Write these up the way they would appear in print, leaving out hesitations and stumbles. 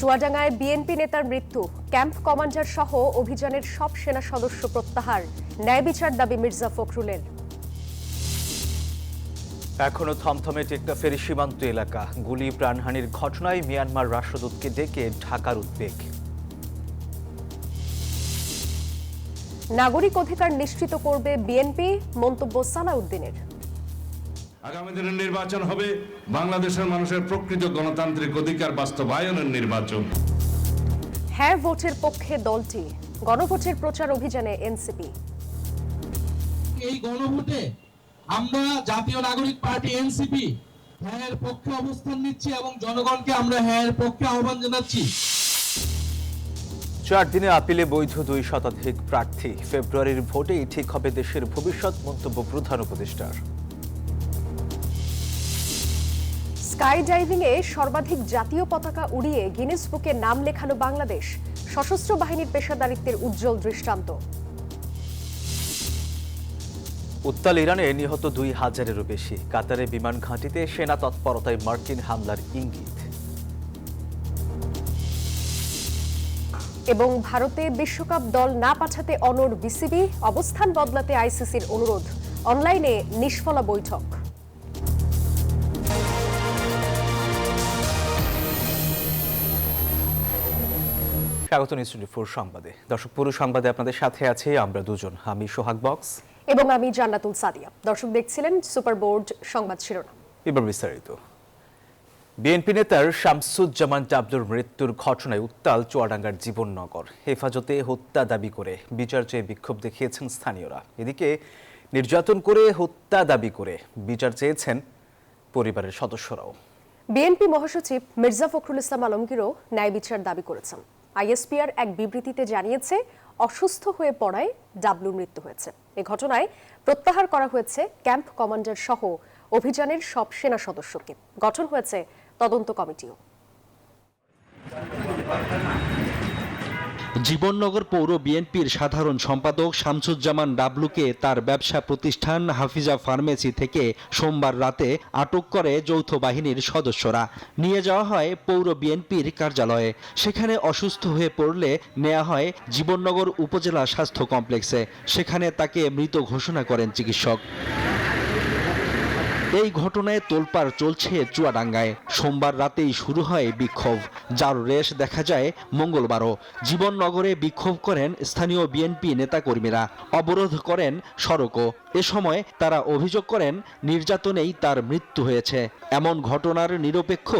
চুয়াডাঙ্গায় BNP নেতার মৃত্যু, camp commander সহ অভিযানের সব সেনা সদস্য প্রত্যাহার, ন্যায় বিচার দাবি মির্জা ফখরুলের। এখনো থমথমে টেকনাফের সীমান্ত এলাকা, গুলি প্রাণহানির ঘটনায় মিয়ানমার রাষ্ট্রদূতকে ডেকে ঢাকার উদ্বেগ। নাগরিক অধিকার নিশ্চিত করবে বিএনপি, মন্তব্য সালাউদ্দিনের। আগামী দিনের নির্বাচন হবে বাংলাদেশের মানুষের প্রকৃত গণতান্ত্রিক অধিকার বাস্তবায়নের নির্বাচন। হ্যাঁ ভোটের পক্ষে দলটি, গণভোটের প্রচার অভিযানে এনসিপি। এই গণভোটে আমরা জাতীয় নাগরিক পার্টি এনসিপি হ্যাঁর পক্ষে অবস্থান নিচ্ছি এবং জনগণকে আমরা হ্যাঁর পক্ষে আহ্বান জানাচ্ছি। 4 দিনে আপিলে বৈধ 2 শতাধিক প্রার্থী, ফেব্রুয়ারির ভোটেই ঠিক হবে দেশের ভবিষ্যৎ, মন্তব্য প্রধান উপদেষ্টার। স্কাই ডাইভিংয়ে সর্বাধিক জাতীয় পতাকা উড়িয়ে গিনেস বুকে নাম লেখানো বাংলাদেশ, সশস্ত্র বাহিনীর পেশাদারিত্বের উজ্জ্বল দৃষ্টান্ত। উত্তাল ইরানে নিহত 2000-এরও বেশি, কাতারে বিমান ঘাঁটিতে সেনা তৎপরতায় মার্কিন হামলার ইঙ্গিত। এবং ভারতে বিশ্বকাপ দল না পাঠাতে অনড় বিসিবি, অবস্থান বদলাতে আইসিসির অনুরোধ, অনলাইনে নিষ্ফলা বৈঠক। স্বাগত নিউজ 24 সংবাদে। দর্শক, পুরো সংবাদে আপনাদের সাথে আছে আমরা দুজন, আমি সোহাগ বক্স এবং আমি জান্নাতুল সাদিয়া। দর্শক দেখছিলেন সুপার বোর্ড সংবাদ শিরোনাম। এবার বিস্তারিত। বিএনপি নেতার শামসুজ্জামান ডাবলুর মৃত্যুর ঘটনায় উত্তাল চুয়াডাঙ্গার জীবননগর। হেফাজতে হত্যা দাবি করে বিচার চেয়ে বিক্ষোভ দেখিয়েছেন স্থানীয়রা। এদিকে নির্যাতন করে হত্যা দাবি করে বিচার চেয়েছেন পরিবারের সদস্যরাও। বিএনপি মহাসচিব মির্জা ফখরুল ইসলাম আলমগীরও ন্যায় বিচার দাবি করেছেন। আইএসপিআর এক বিবৃতিতে জানিয়েছে, অসুস্থ হয়ে পড়ায় ডাবলুর মৃত্যু হয়েছে। এ ঘটনায় প্রত্যাহার করা হয়েছে ক্যাম্প কমান্ডার সহ অভিযানের সব সেনা সদস্যকে। গঠন হয়েছে তদন্ত কমিটিও। জীবননগর পৌর বিএনপির সাধারণ সম্পাদক শামসুজ্জামান ডাবলুকে তার ব্যবসা প্রতিষ্ঠান হাফিজা ফার্মেসি থেকে সোমবার রাতে আটক করে যৌথ বাহিনীর সদস্যরা। নিয়ে যাওয়া হয় পৌর বিএনপির কার্যালয়ে। সেখানে অসুস্থ হয়ে পড়লে নেওয়া হয় জীবননগর উপজেলা স্বাস্থ্য কমপ্লেক্সে। সেখানে তাকে মৃত ঘোষণা করেন চিকিৎসক। এই ঘটনায় তোলপাড় চলছে চুয়াডাঙ্গায়। সোমবার রাতেই শুরু হয় বিক্ষোভ, যার রেশ দেখা যায় মঙ্গলবারও। জীবননগরে বিক্ষোভ করেন স্থানীয় বিএনপি নেতাকর্মীরা, অবরোধ করেন সড়কও। এ সময় তারা অভিযোগ করেন নির্যাতনেই তার মৃত্যু হয়েছে। এমন ঘটনার নিরপেক্ষ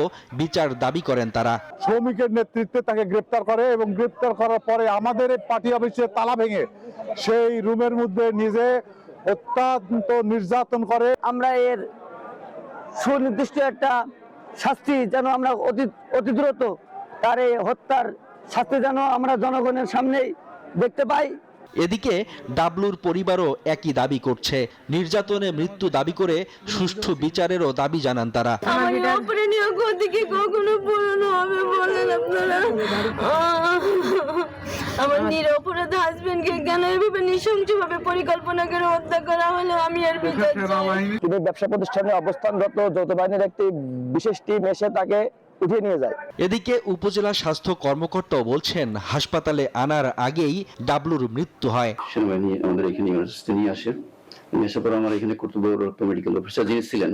বিচার দাবি করেন তারা। শ্রমিকের নেতৃত্বে তাকে গ্রেপ্তার করে এবং গ্রেপ্তার করার পরে আমাদের পার্টি অফিসে তালা ভেঙে সেই রুমের মধ্যে নিজে অত্যন্ত নির্যাতন করে। আমরা এর সুনির্দিষ্ট একটা শাস্তি যেন আমরা অতি দ্রুত তার এই হত্যার শাস্তি যেন আমরা জনগণের সামনেই দেখতে পাই। এদিকে ডাবলুর পরিবারও একই দাবি করছে। নির্যাতনে মৃত্যু দাবি করে সুষ্ঠু বিচারেরও দাবি জানান তারা। আমার নিরপরাধ হাজবেন্ডকে কেন এভাবে নৃশংসভাবে পরিকল্পনা করে হত্যা করা হলো, আমি আর বিচার চাই। কিন্তু ব্যবসা প্রতিষ্ঠানে অবস্থানরত যৌথ বাহিনীর একটি বিশেষ টিম এসে তাকে উঠিয়ে নিয়ে যায়। এদিকে উপজেলা স্বাস্থ্য কর্মকর্তাও বলছেন, হাসপাতালে আনার আগেই ডাবলুর মৃত্যু হয়। সেনাবাহিনী আমাদের এখানে ইমার্জেন্সি নিয়ে আসে। এসে পরে আমার এখানে কর্তব্যরত মেডিকেল অফিসার যিনি ছিলেন,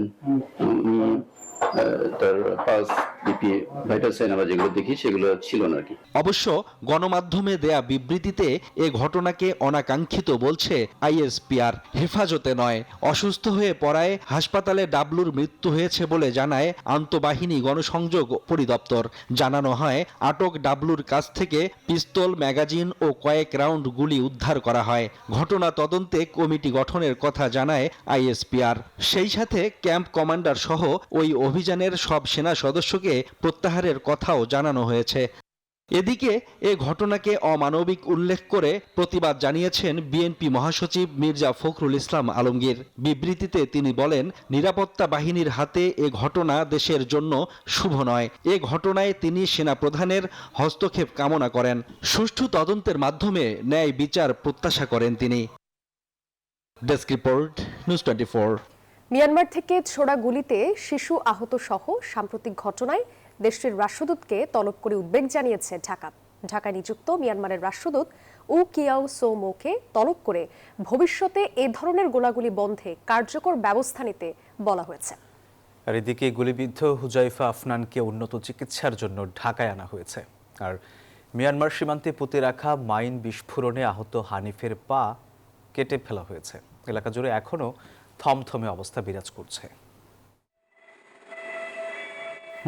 তার পালস, বিপি, ভাইটাল সাইন আমরা যেগুলো দেখি সেগুলো ছিল না আর কি। অবশ্য গণমাধ্যমে দেয়া বিবৃতিতে এ ঘটনাকে অনাকাঙ্ক্ষিত বলছে আইএসপিআর। হেফাজতে নয়, অসুস্থ হয়ে পড়ায় হাসপাতালে ডাবলুর মৃত্যু হয়েছে বলে জানায় আন্তঃবাহিনী গণসংযোগ পরিদপ্তর। জানানো হয়, আটক ডাবলুর কাছ থেকে পিস্তল, ম্যাগাজিন ও কয়েক রাউন্ড গুলি উদ্ধার করা হয়। ঘটনা তদন্তে কমিটি গঠনের কথা জানায় আইএসপিআর। সেই সাথে ক্যাম্প কমান্ডার সহ ওই অভিযানের সব সেনা সদস্যকে প্রত্যাহারের কথাও জানানো হয়েছে। এদিকে এ ঘটনাকে অমানবিক উল্লেখ করে প্রতিবাদ জানিয়েছেন বিএনপি মহাসচিব মির্জা ফখরুল ইসলাম আলমগীর। বিবৃতিতে তিনি বলেন, নিরাপত্তা বাহিনীর হাতে এ ঘটনা দেশের জন্য শুভ নয়। এ ঘটনায় তিনি সেনাপ্রধানের হস্তক্ষেপ কামনা করেন। সুষ্ঠু তদন্তের মাধ্যমে ন্যায় বিচার প্রত্যাশা করেন তিনি। Desk report, news 24। মিয়ানমার থেকে ছোড়া গুলিতে শিশু আহত সহ সাম্প্রতিক ঘটনায় দেশটির রাষ্ট্রদূতকে তলব করে উদ্বেগ জানিয়েছে ঢাকা। ঢাকায় নিযুক্ত মিয়ানমারের রাষ্ট্রদূত উ কিয়াও সো মোকে তলব করে ভবিষ্যতে এ ধরনের গোলাগুলি বন্ধে কার্যকর ব্যবস্থা নিতে বলা হয়েছে। আর এদিকে গুলিবিদ্ধ হুজাইফা আফনানকে উন্নত চিকিৎসার জন্য ঢাকায় আনা হয়েছে। আর মিয়ানমার সীমান্তে পুঁতে রাখা মাইন বিস্ফোরণে আহত হানিফের পা কেটে ফেলা হয়েছে। এলাকা জুড়ে এখনও থমথমে অবস্থা বিরাজ করছে।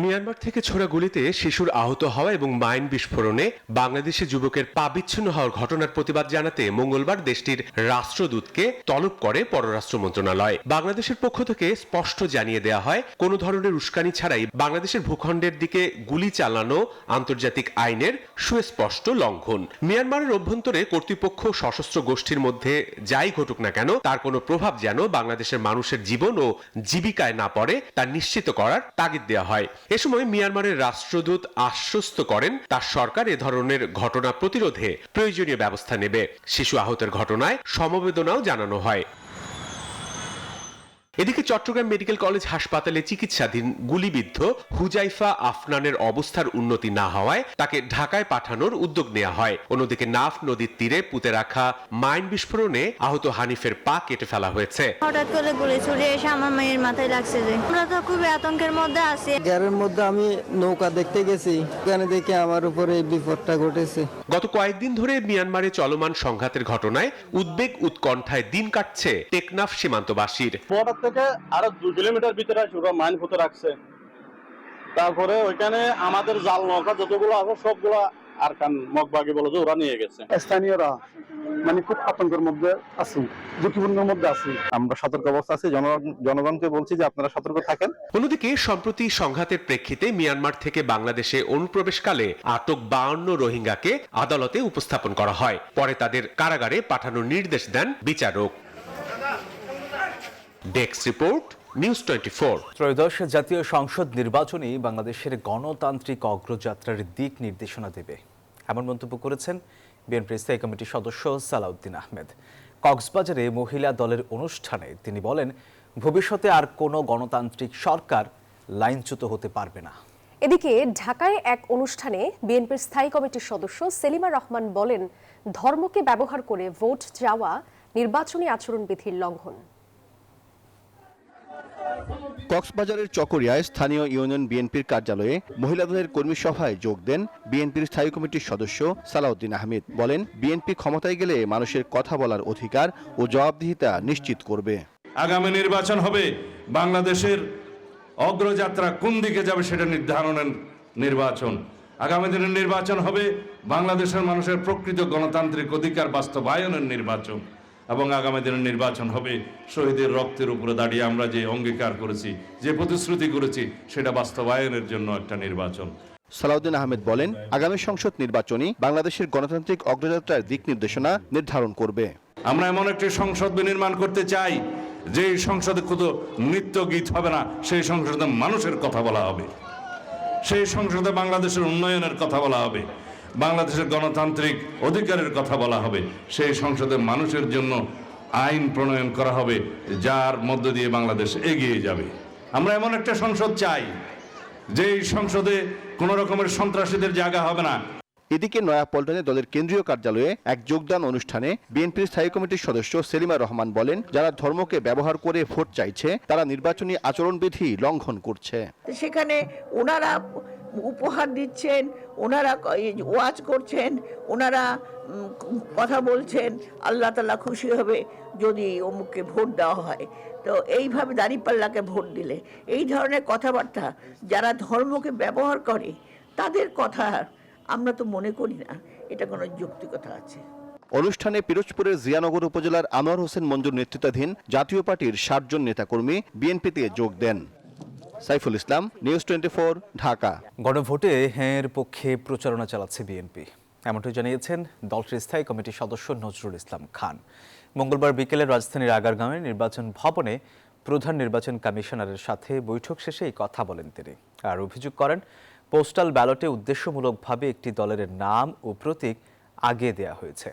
মিয়ানমার থেকে ছোড়া গুলিতে শিশুর আহত হওয়া এবং মাইন বিস্ফোরণে বাংলাদেশি যুবকের পা বিচ্ছিন্ন হওয়ার ঘটনার প্রতিবাদ জানাতে মঙ্গলবার দেশটির রাষ্ট্রদূতকে তলব করে পররাষ্ট্র মন্ত্রণালয়। বাংলাদেশের পক্ষ থেকে স্পষ্ট জানিয়ে দেওয়া হয়, কোনো ধরনের উস্কানি ছাড়াই বাংলাদেশের ভূখণ্ডের দিকে গুলি চালানো আন্তর্জাতিক আইনের সুস্পষ্ট লঙ্ঘন। মিয়ানমারের অভ্যন্তরে কর্তৃপক্ষ সশস্ত্র গোষ্ঠীর মধ্যে যাই ঘটুক না কেন, তার কোনো প্রভাব যেন বাংলাদেশের মানুষের জীবন ও জীবিকায় না পড়ে তা নিশ্চিত করার তাগিদ দেওয়া হয়। এ সময় মিয়ানমারের রাষ্ট্রদূত আশ্বস্ত করেন তার সরকার এ ধরনের ঘটনা প্রতিরোধে প্রয়োজনীয় ব্যবস্থা নেবে। শিশু আহতের ঘটনায় সমবেদনাও জানানো হয়। এদিকে চট্টগ্রাম মেডিকেল কলেজ হাসপাতালে চিকিৎসাধীন গুলিবিদ্ধ হুজাইফা আফনানের অবস্থার উন্নতি না হওয়ায় তাকে ঢাকায় পাঠানোর উদ্যোগ নেওয়া হয়। অন্যদিকে নাফ নদীর তীরে পুঁতে রাখা মাইন বিস্ফোরণে আহত হানিফের পা কেটে ফেলা হয়েছে। হঠাৎ করে গুলি ছুড়ে এসে আমার মেয়ের মাথায় লাগছে যে আমরা তো খুবই আতঙ্কের মধ্যে আছি। গ্যারের মধ্যে আমি নৌকা দেখতে গেছি, ওখানে দেখে আমার উপরে এই বিপদটা ঘটেছে। গত কয়েকদিন ধরে মিয়ানমারে চলমান সংঘাতের ঘটনায় উদ্বেগ উৎকণ্ঠায় দিন কাটছে টেকনাফ সীমান্তবাসীর। থেকে আরো 2 কিলোমিটার ভিতরে ওরা মাইন পুঁতে রাখছে। তারপরে ওইখানে আমাদের জাল নৌকা যতগুলো আছে সবগুলো আর কান মগবাগি বলে যে ওরা নিয়ে গেছে। স্থানীয়রা মানে খুব আতঙ্কের মধ্যে আছে, ঝুঁকিপূর্ণের মধ্যে আছে। আমরা সতর্ক অবস্থা আছি, জনগণকে বলছি যে আপনারা সতর্ক থাকেন। অন্যদিকে সম্প্রতি সংঘাতের প্রেক্ষিতে মিয়ানমার থেকে বাংলাদেশে অনুপ্রবেশকালে আটক 52 রোহিঙ্গাকে আদালতে উপস্থাপন করা হয়। পরে তাদের কারাগারে পাঠানোর নির্দেশ দেন বিচারক। Desk report, news 24। ত্রয়োদশ জাতীয় সংসদ নির্বাচনই বাংলাদেশের গণতান্ত্রিক অগ্রযাত্রার দিক নির্দেশনা দেবে, এমন মন্তব্য করেছেন বিএনপির স্থায়ী কমিটির সদস্য সালাউদ্দিন আহমেদ। কক্সবাজারে মহিলা দলের অনুষ্ঠানে তিনি বলেন, ভবিষ্যতে আর কোনো গণতান্ত্রিক সরকার লাইনচ্যুত হতে পারবে না। এদিকে ঢাকায় এক অনুষ্ঠানে বিএনপির স্থায়ী কমিটির সদস্য সেলিমা রহমান বলেন, ধর্মকে ব্যবহার করে ভোট চাওয়া নির্বাচনী আচরণবিধির লঙ্ঘন। কক্সবাজারের চকরিয়ায় স্থানীয় ইউনিয়ন বিএনপির কার্যালয়ে মহিলাদের কর্মী সভায় যোগ দেন বিএনপির স্থায়ী কমিটির সদস্য সালাউদ্দিন আহমেদ। বলেন, বিএনপি ক্ষমতায় গেলে মানুষের কথা বলার অধিকার ও জবাবদিহিতা নিশ্চিত করবে। আগামী নির্বাচন হবে বাংলাদেশের অগ্রযাত্রা কোন দিকে যাবে সেটা নির্ধারণের নির্বাচন। আগামী দিনের নির্বাচন হবে বাংলাদেশের মানুষের প্রকৃত গণতান্ত্রিক অধিকার বাস্তবায়নের নির্বাচন। এবং আগামী দিনের নির্বাচন হবে শহীদের রক্তের উপরে দাঁড়িয়ে আমরা যে অঙ্গীকার করেছি, যে প্রতিশ্রুতি করেছি, সেটা বাস্তবায়নের জন্য একটা নির্বাচন। সালাউদ্দিন আহমেদ বলেন, আগামী সংসদ নির্বাচনই বাংলাদেশের গণতান্ত্রিক অগ্রযাত্রার দিক নির্দেশনা নির্ধারণ করবে। আমরা এমন একটি সংসদ বিনির্মাণ করতে চাই যে সংসদে শুধু নৃত্য গীত হবে না, সেই সংসদে মানুষের কথা বলা হবে, সেই সংসদে বাংলাদেশের উন্নয়নের কথা বলা হবে, বাংলাদেশের গণতান্ত্রিক অধিকারের কথা বলা হবে, সেই সংসদে মানুষের জন্য আইন প্রণয়ন করা হবে যার মধ্য দিয়ে বাংলাদেশ এগিয়ে যাবে। আমরা এমন একটা সংসদ চাই যেই সংসদে কোনো রকমের সন্ত্রাসীদের জায়গা হবে না। এদিকে নয়াপল্টনে দলের কেন্দ্রীয় কার্যালয়ে এক যোগদান অনুষ্ঠানে বিএনপির স্থায়ী কমিটির সদস্য সেলিমা রহমান বলেন, যারা ধর্মকে ব্যবহার করে ভোট চাইছে তারা নির্বাচনী আচরণবিধি লঙ্ঘন করছে। সেখানে ওনারা উপহার দিচ্ছেন, ওনারা ওয়াজ করছেন, ওনারা কথা বলছেন, আল্লাহ তাআলা খুশি হবে যদি অমুককে ভোট দেওয়া হয়। তো এইভাবে দাঁড়িপাল্লাকে ভোট দিলে এই ধরনের কথাবার্তা যারা ধর্মকে ব্যবহার করে তাদের কথা আমরা তো মনে করি না এটা কোনো যৌক্তিকতা আছে। অনুষ্ঠানে পিরোজপুরের জিয়ানগর উপজেলার আনোয়ার হোসেন মঞ্জুর নেতৃত্বাধীন জাতীয় পার্টির 60 জন নেতাকর্মী বিএনপিতে যোগ দেন। সাইফুল ইসলাম, নিউজ 24, ঢাকা। গণভোটে হ্যাঁর পক্ষে প্রচারণা চালাচ্ছে বিএনপি, এমনটাই জানিয়েছেন দলটির স্থায়ী কমিটির সদস্য নজরুল ইসলাম খান। মঙ্গলবার বিকেলে রাজধানীর আগারগাঁওয়ে নির্বাচন ভবনে প্রধান নির্বাচন কমিশনারের সাথে বৈঠক শেষে এই কথা বলেন তিনি। আর অভিযোগ করেন, পোস্টাল ব্যালটে উদ্দেশ্যমূলকভাবে একটি দলের নাম ও প্রতীক আগিয়ে দেয়া হয়েছে।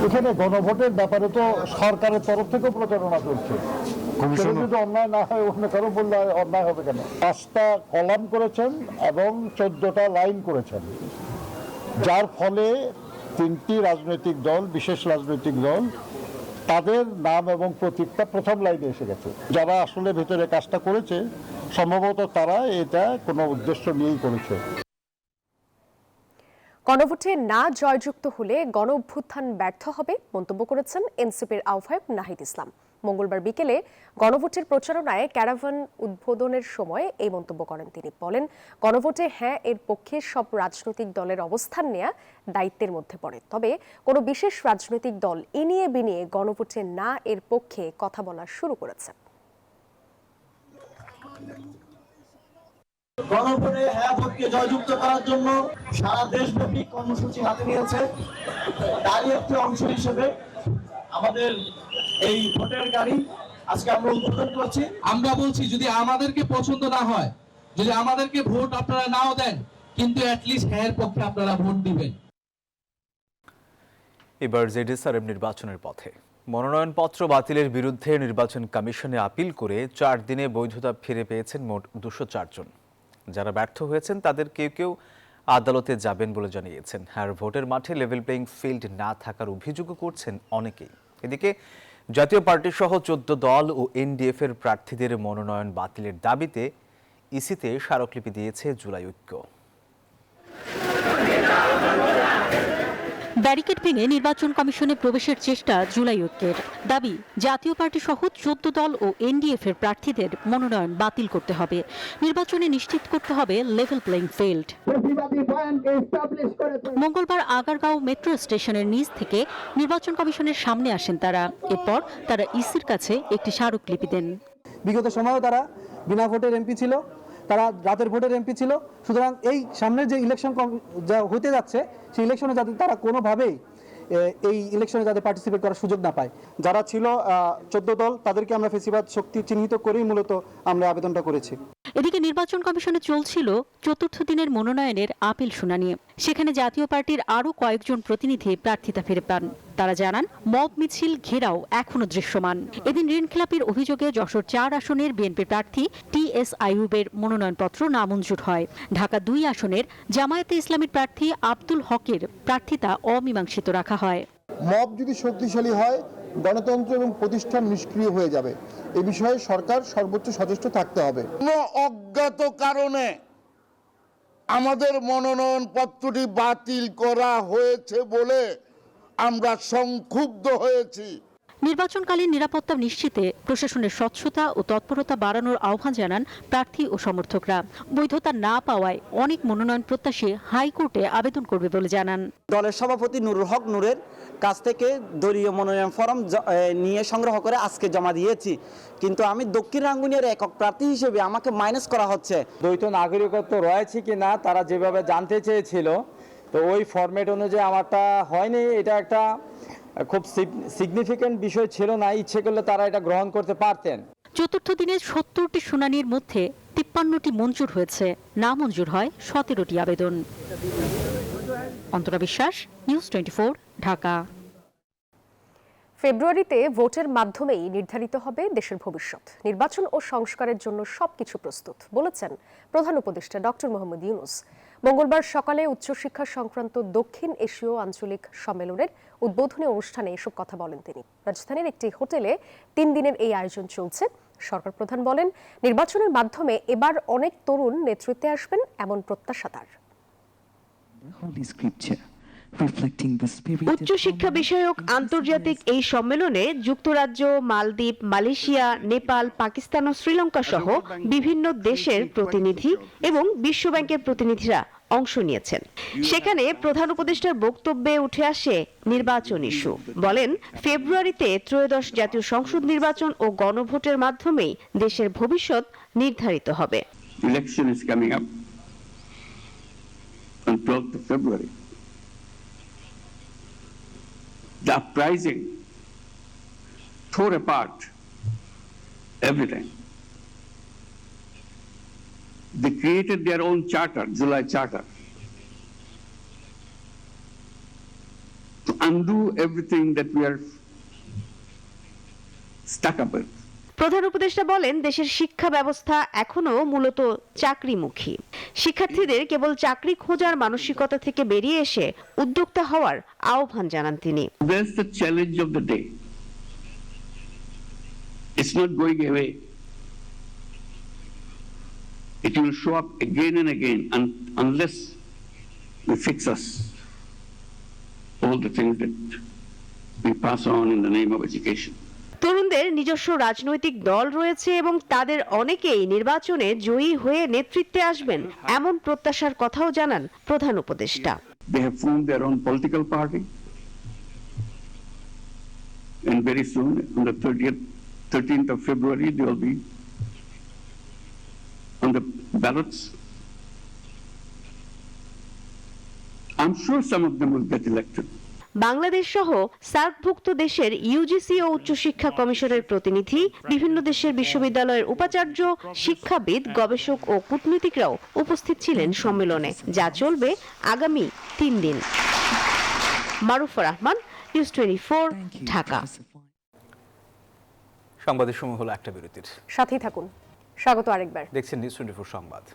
এখানে গণভোটের ব্যাপারে তো সরকারের তরফ থেকেও প্রচারণা চলছে। যদি অন্যায় না হয় অন্য কারো বললে অন্যায় হবে কেন? 5টা কলাম করেছেন এবং 14টা লাইন করেছেন, যার ফলে 3টি রাজনৈতিক দল, বিশেষ রাজনৈতিক দল, তাদের নাম এবং প্রতীকটা প্রথম লাইনে এসে গেছে। যারা আসলে ভেতরে কাজটা করেছে সম্ভবত তারা এটা কোনো উদ্দেশ্য নিয়েই করেছে। গণভোটে না জয়যুক্ত হলে গণ অভ্যুত্থান ব্যর্থ হবে মন্তব্য করেছেন এনসিপির আহ্বায়ক নাহিদ ইসলাম। মঙ্গলবার বিকেলে গণভোটের প্রচারণায় ক্যারাভান উদ্বোধনের সময় এই মন্তব্য করেন তিনি। বলেন, গণভোটে হ্যাঁ এর পক্ষে সব রাজনৈতিক দলের অবস্থান নেওয়া দায়িত্বের মধ্যে পড়ে, তবে কোনো বিশেষ রাজনৈতিক দল ইনিয়ে বিনিয়ে গণভোটে না এর পক্ষে কথা বলা শুরু করেছে। গণভোটে হ্যাঁ ভোটকে জয়যুক্ত করার জন্য সারা দেশব্যাপী কর্মসূচি হাতে নিয়েছে। তারই একটি অংশ হিসেবে আমাদের এই ভোটের গাড়ি আজকে আমরা উদ্বোধন করছি। আমরা বলছি, যদি আমাদেরকে পছন্দ না হয়, যদি আমাদেরকে ভোট আপনারা নাও দেন, কিন্তু অ্যাটলিস্ট হ্যাঁ এর পক্ষে আপনারা ভোট দিবেন। এবার জেডিএসআরএম নির্বাচনের পথে। মনোনয়নপত্র বাতিলের বিরুদ্ধে নির্বাচন কমিশনে আপিল করে 4 দিনে বৈধতা ফিরে পেয়েছেন মোট 204 জন। যারা ব্যর্থ হয়েছেন তাদের কেউ কেউ আদালতে যাবেন বলে জানিয়েছেন। আর ভোটের মাঠে লেভেল প্লেইং ফিল্ড না থাকার অভিযোগও করছেন অনেকেই। এদিকে জাতীয় পার্টি সহ 14 দল ও এনডিএফ এর প্রার্থীদের মনোনয়ন বাতিলের দাবিতে ইসিতে স্মারকলিপি দিয়েছে জুলাই ঐক্য। ব্যারিকেড ভেঙে নির্বাচন কমিশনে প্রবেশের চেষ্টা জুলাই ঐক্যের। দাবি, জাতীয় পার্টি সহ 14 দল ও এনডিএফ এর প্রার্থীদের মনোনয়ন বাতিল করতে হবে। নির্বাচনে নিশ্চিত করতে হবে লেভেল প্লেইং ফিল্ড। মঙ্গলবার আগারগাঁও মেট্রো স্টেশনের নিচ থেকে নির্বাচন কমিশনের সামনে আসেন তারা। এরপর তারা ইসির কাছে একটি স্মারকলিপি দেন। বিগত সময়েও তারা বিনা ভোটের এমপি ছিল, তারা রাতের ভোটের এমপি ছিল। সুতরাং এই সামনের যে ইলেকশন যা হতে যাচ্ছে, সেই ইলেকশনে যাতে তারা কোনোভাবেই এই ইলেকশনে যাতে পার্টিসিপেট করার সুযোগ না পায়। যারা ছিল 14 দল, তাদেরকে আমরা ফেসিবাদ শক্তি চিহ্নিত করেই মূলত আমরা আবেদনটা করেছি। এদিকে নির্বাচন কমিশনে চলছিল 4র্থ দিনের মনোনয়নের আপিল শুনানি। সেখানে জাতীয় পার্টির আরও কয়েকজন প্রতিনিধি প্রার্থিতা ফিরে পান। তারা জানান, মব মিছিল ঘেরাও এখনো দৃশ্যমান। এদিন ঋণখেলাপির অভিযোগে যশোর 4 আসনের বিএনপি প্রার্থী টিএস আইয়ুবের মনোনয়নপত্র নামঞ্জুর হয়। ঢাকা 2 আসনের জামায়াতে ইসলামীর প্রার্থী আব্দুল হকের প্রার্থিতা অমীমাংসিত রাখা হয়। মব যদি শক্তিশালী হয়, গণতন্ত্র এবং প্রতিষ্ঠান নিষ্ক্রিয় হয়ে যাবে। এ বিষয়ে সরকার সর্বোচ্চ সচেষ্ট থাকতে হবে। কোনো অজ্ঞাত কারণে আমাদের মনোনয়ন পত্রটি বাতিল করা হয়েছে বলে আমরা সংক্ষুব্ধ হয়েছি। নির্বাচনকালীন নিরাপত্তা নিশ্চিতে প্রশাসনের স্বচ্ছতা ও তৎপরতা বাড়ানোর আহ্বান জানান প্রার্থী ও সমর্থকরা। বৈধতা না পাওয়ায় অনেক মনোনয়ন প্রত্যাশী হাইকোর্টে আবেদন করবে বলে জানান। দলের সভাপতি নুরুল হক নূরের কাছ থেকে দলীয় মনোনয়ন ফরম নিয়ে সংগ্রহ করে আজকে জমা দিয়েছি, কিন্তু আমি দক্ষিণ রাঙ্গুনিয়ার একক প্রার্থী হিসেবে আমাকে মাইনাস করা হচ্ছে। দ্বৈত নাগরিকত্ব রয়েছে কিনা তারা যেভাবে জানতে চেয়েছিল, তো ওই ফরম্যাট অনুযায়ী আমারটা হয়নি। এটা একটা খুব সিগনিফিক্যান্ট বিষয় ছিল না। ইচ্ছে করলে তারা এটা গ্রহণ করতে পারতেন। 4র্থ দিনে 70টি শুনানির মধ্যে 53টি মঞ্জুর হয়েছে, না মঞ্জুর হয় 17টি আবেদন। অন্তরা বিশ্বাস, নিউজ 24, ঢাকা। ফেব্রুয়ারিতে ভোটের মাধ্যমেই নির্ধারিত হবে দেশের ভবিষ্যৎ। নির্বাচন ও সংস্কারের জন্য সবকিছু প্রস্তুত বলেছেন প্রধান উপদেষ্টা ডক্টর মোহাম্মদ ইউনূস। মঙ্গলবার সকালে উচ্চশিক্ষা সংক্রান্ত দক্ষিণ এশীয় আঞ্চলিক সম্মেলনের উদ্বোধনী অনুষ্ঠানে এসব কথা বলেন তিনি। রাজধানীর একটি হোটেলে 3 দিনের এই আয়োজন চলছে। সরকার প্রধান বলেন, নির্বাচনের মাধ্যমে এবার অনেক তরুণ নেতৃত্বে আসবেন এমন প্রত্যাশা তার। উচ্চশিক্ষা বিষয়ক আন্তর্জাতিক এই সম্মেলনে যুক্তরাজ্য, মালদ্বীপ, মালয়েশিয়া, নেপাল, পাকিস্তান ও শ্রীলঙ্কা সহ বিভিন্ন দেশের প্রতিনিধি এবং বিশ্বব্যাংকের প্রতিনিধিরা অংশ নিয়েছেন। সেখানে প্রধান উপদেষ্টার বক্তব্যে উঠে আসে নির্বাচন ইস্যু। বলেন, ফেব্রুয়ারিতে ত্রয়োদশ জাতীয় সংসদ নির্বাচন ও গণভোটের মাধ্যমেই দেশের ভবিষ্যৎ নির্ধারিত হবে। Election is coming up on 12th of February. The uprising tore apart everything. They created their own charter, July Charter, to undo everything that we are stuck up with. প্রধান উপদেষ্টা বলেন, দেশের শিক্ষা ব্যবস্থা এখনো মূলত চাকরিমুখী। শিক্ষার্থীদের কেবল চাকরি খোঁজার মানসিকতা থেকে বেরিয়ে এসে উদ্যোক্তা হওয়ার আহ্বান জানান তিনি। That's the challenge of the day. It's not going away. It will show up again and again unless we fix us all the things that we pass on in the name of education. তরুণদের নিজস্ব রাজনৈতিক দল রয়েছে এবং তাদের অনেকেই নির্বাচনে জয়ী হয়ে নেতৃত্বে আসবেন, এমন প্রত্যাশার কথাও জানান প্রধান উপদেষ্টা। They have formed their own political party, and very soon, on the 13th of February, they will be on the ballots. I'm sure some of them will get elected. Bangladesh সহ সার্কভুক্ত দেশের ইউজিসি ও উচ্চশিক্ষা কমিশনের প্রতিনিধি, বিভিন্ন দেশের বিশ্ববিদ্যালয়ের উপাচার্য, শিক্ষাবিদ, গবেষক ও কূটনীতিকরাও উপস্থিত ছিলেন সম্মেলনে, যা চলবে আগামী 3 দিন। মারুফা রহমান, নিউজ 24, ঢাকা। সংবাদের সময় হলো একটা বিরতির, সাথেই থাকুন। স্বাগত আরেকবার। দেখছেন নিউজ 24 সংবাদ।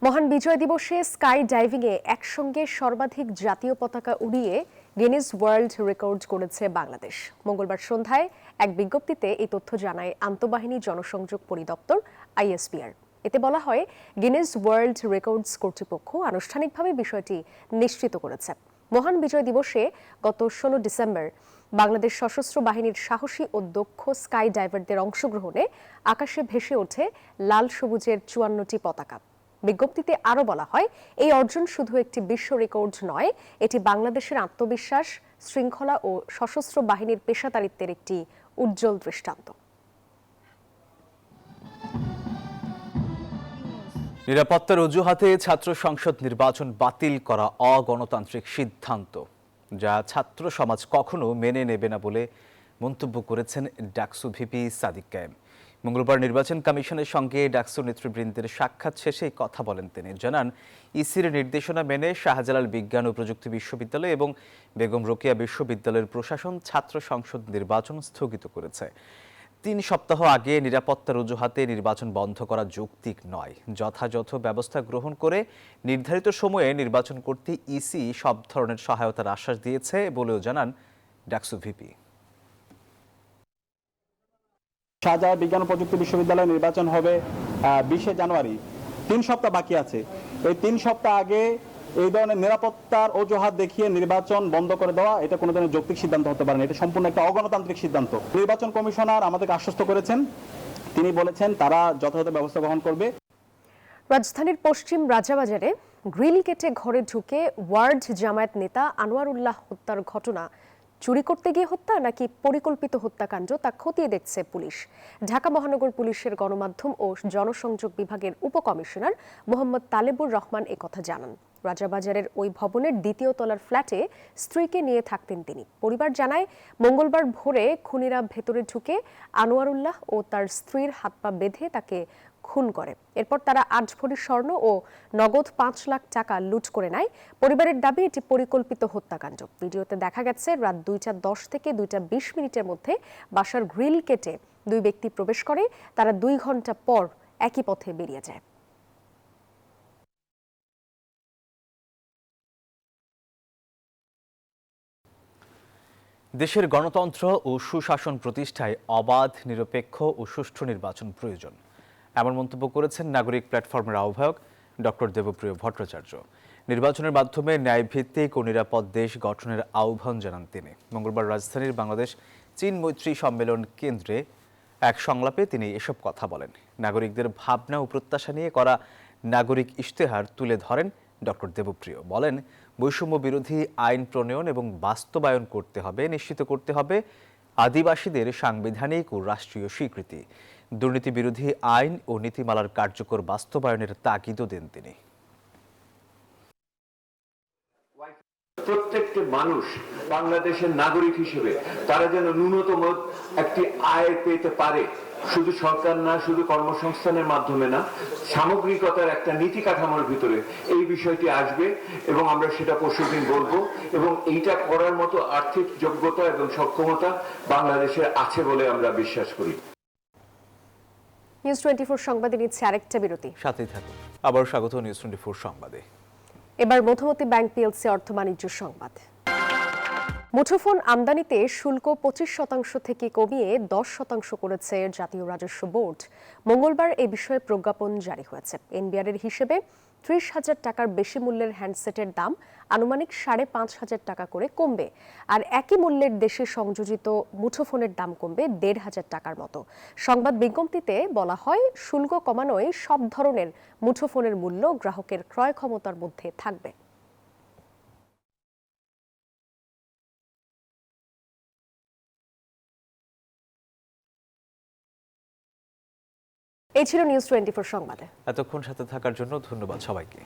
মহান বিজয় দিবসে স্কাই ডাইভিংয়ে একসঙ্গে সর্বাধিক জাতীয় পতাকা উড়িয়ে গিনেস ওয়ার্ল্ড রেকর্ড করেছে বাংলাদেশ। মঙ্গলবার সন্ধ্যায় এক বিজ্ঞপ্তিতে এই তথ্য জানায় আন্তঃবাহিনী জনসংযোগ পরিদপ্তর ISPR। এতে বলা হয়, গিনেস ওয়ার্ল্ড রেকর্ডস কর্তৃপক্ষ আনুষ্ঠানিকভাবে বিষয়টি নিশ্চিত করেছে। মহান বিজয় দিবসে গত 16 ডিসেম্বর বাংলাদেশ সশস্ত্র বাহিনীর সাহসী ও দক্ষ স্কাই ডাইভারদের অংশগ্রহণে আকাশে ভেসে ওঠে লাল সবুজের 54টি পতাকা। বিজ্ঞপ্তিতে আরও বলা হয়, এই অর্জন শুধু একটি বিশ্ব রেকর্ড নয়, এটি বাংলাদেশের আত্মবিশ্বাস, শৃঙ্খলা ও সশস্ত্র বাহিনীর পেশাদারিত্বের একটি উজ্জ্বল দৃষ্টান্ত। নিরাপত্তার অজুহাতে ছাত্র সংসদ নির্বাচন বাতিল করা অগণতান্ত্রিক সিদ্ধান্ত, যা ছাত্র সমাজ কখনো মেনে নেবে না বলে মন্তব্য করেছেন ডাকসু ভিপি সাদিক কায়েম। মঙ্গলবার নির্বাচন কমিশনের সঙ্গে ডাকসু নেতৃবৃন্দের সাক্ষাৎ শেষে কথা বলেন তিনি। জানান, ইসির নির্দেশনা মেনে শাহজালাল বিজ্ঞান ও প্রযুক্তি বিশ্ববিদ্যালয় এবং বেগম রোকেয়া বিশ্ববিদ্যালয়ের প্রশাসন ছাত্র সংসদ নির্বাচন স্থগিত করেছে। 3 সপ্তাহ আগে নিরাপত্তার অজুহাতে নির্বাচন বন্ধ করা যৌক্তিক নয়। যথাযথ ব্যবস্থা গ্রহণ করে নির্ধারিত সময়ে নির্বাচন করতে ইসি সব ধরনের সহায়তার আশ্বাস দিয়েছে বলেও জানান ডাকসু ভিপি। শাহজালাল বিজ্ঞান ও প্রযুক্তি বিশ্ববিদ্যালয় নির্বাচন হবে 20 জানুয়ারি। 3 সপ্তাহ বাকি আছে। এই 3 সপ্তাহ আগে এই ধরনের নিরাপত্তার অজুহাত দেখিয়ে নির্বাচন বন্ধ করে দেওয়া, এটা কোনো ধরনের যৌক্তিক সিদ্ধান্ত হতে পারে না। এটা সম্পূর্ণ একটা অগণতান্ত্রিক সিদ্ধান্ত। নির্বাচন কমিশনার আমাদেরকে আশ্বস্ত করেছেন, তিনি বলেছেন তারা যথাযথ ব্যবস্থা গ্রহণ করবে। রাজধানীর পশ্চিম রাজাবাজারে গ্রিল কেটে ঘরে ঢুকে ওয়ার্ড জামায়াত নেতা আনোয়ারুল্লাহ হত্যার ঘটনা চুরি করতে গিয়ে হত্যা নাকি পরিকল্পিত হত্যাকাণ্ড, তা খতিয়ে দেখছে পুলিশ। ঢাকা মহানগর পুলিশের গণমাধ্যম ও জনসংযোগ বিভাগের উপকমিশনার মোহাম্মদ তালেবুর রহমান একথা জানান। রাজাবাজারের ওই ভবনের 2য় তলার ফ্ল্যাটে স্ত্রীকে নিয়ে থাকতেন তিনি। পরিবার জানায়, মঙ্গলবার ভোরে খুনিরা ভেতরে ঢুকে আনোয়ারুল্লাহ ও তার স্ত্রীর হাত পা বেঁধে তাকে খুন করে। এরপর তারা 8 ভরি স্বর্ণ ও নগদ 5 লাখ টাকা লুট করে নেয়। পরিবারের দাবি, এটি পরিকল্পিত হত্যাকাণ্ড। ভিডিওতে দেখা গেছে রাত 2টা 10 থেকে 2টা 20 মিনিটের মধ্যে বাসার গ্রিল কেটে 2 ব্যক্তি প্রবেশ করে। তারা 2 ঘন্টা পর একই পথে বেরিয়ে যায়। দেশের গণতন্ত্র ও সুশাসন প্রতিষ্ঠায় অবাধ, নিরপেক্ষ ও সুষ্ঠু নির্বাচন প্রয়োজন, এমন মন্তব্য করেছেন নাগরিক প্ল্যাটফর্মের আহ্বায়ক ডক্টর দেবপ্রিয় ভট্টাচার্য। নির্বাচনের মাধ্যমে ন্যায়ভিত্তিক ও নিরাপদ দেশ গঠনের আহ্বান জানান তিনি। মঙ্গলবার রাজধানীর বাংলাদেশ চীন মৈত্রী সম্মেলন কেন্দ্রে এক সংলাপে তিনি এসব কথা বলেন। নাগরিকদের ভাবনা ও প্রত্যাশা নিয়ে করা নাগরিক ইশতেহার তুলে ধরেন ডক্টর দেবপ্রিয়। বলেন, বৈষম্য বিরোধী আইন প্রণয়ন এবং বাস্তবায়ন করতে হবে, নিশ্চিত করতে হবে আদিবাসীদের সাংবিধানিক ও রাষ্ট্রীয় স্বীকৃতি। দুর্নীতি বিরোধী আইন ও নীতিমালার কার্যকর বাস্তবায়নের তাগিদও দেন তিনি। প্রত্যেকটি মানুষ বাংলাদেশের নাগরিক হিসেবে তারা যেন ন্যূনতম একটি আয় পেতে পারে, শুধু সরকার না, শুধু কর্মসংস্থানের মাধ্যমে না, সামগ্রিকতার একটা নীতি কাঠামোর ভিতরে এই বিষয়টি আসবে এবং আমরা সেটা পরশুদিন বলবো এবং এইটা করার মতো আর্থিক যোগ্যতা এবং সক্ষমতা বাংলাদেশের আছে বলে আমরা বিশ্বাস করি। নিউজ 24 সংবাদে নিচ্ছে আরেকটা বিরতি, সাথেই থাকুন। আবার স্বাগত নিউজ 24 সংবাদে। এবার মধুমতি ব্যাংক পিএলসি অর্থ বাণিজ্য সংবাদ। মুঠোফোন আমদানিতে শুল্ক 25% থেকে কমিয়ে 10% করেছে জাতীয় রাজস্ব বোর্ড। মঙ্গলবার এই বিষয়ে প্রজ্ঞাপন জারি হয়েছে। এনবিআর এর হিসেবে 30,000 টাকার বেশি মূল্যের হ্যান্ডসেটের দাম আনুমানিক 5,500 টাকা করে কমবে, আর একই মূল্যের দেশে সংযোজিত মুঠোফোনের দাম কমবে 1,500 টাকার মতো। সংবাদ বিজ্ঞপ্তিতে বলা হয়, শুল্ক কমানোয় সব ধরনের মুঠোফোনের মূল্য গ্রাহকের ক্রয় ক্ষমতার মধ্যে থাকবে। এই ছিল নিউজ 24 সংবাদে। এতক্ষণ সাথে থাকার জন্য ধন্যবাদ সবাইকে।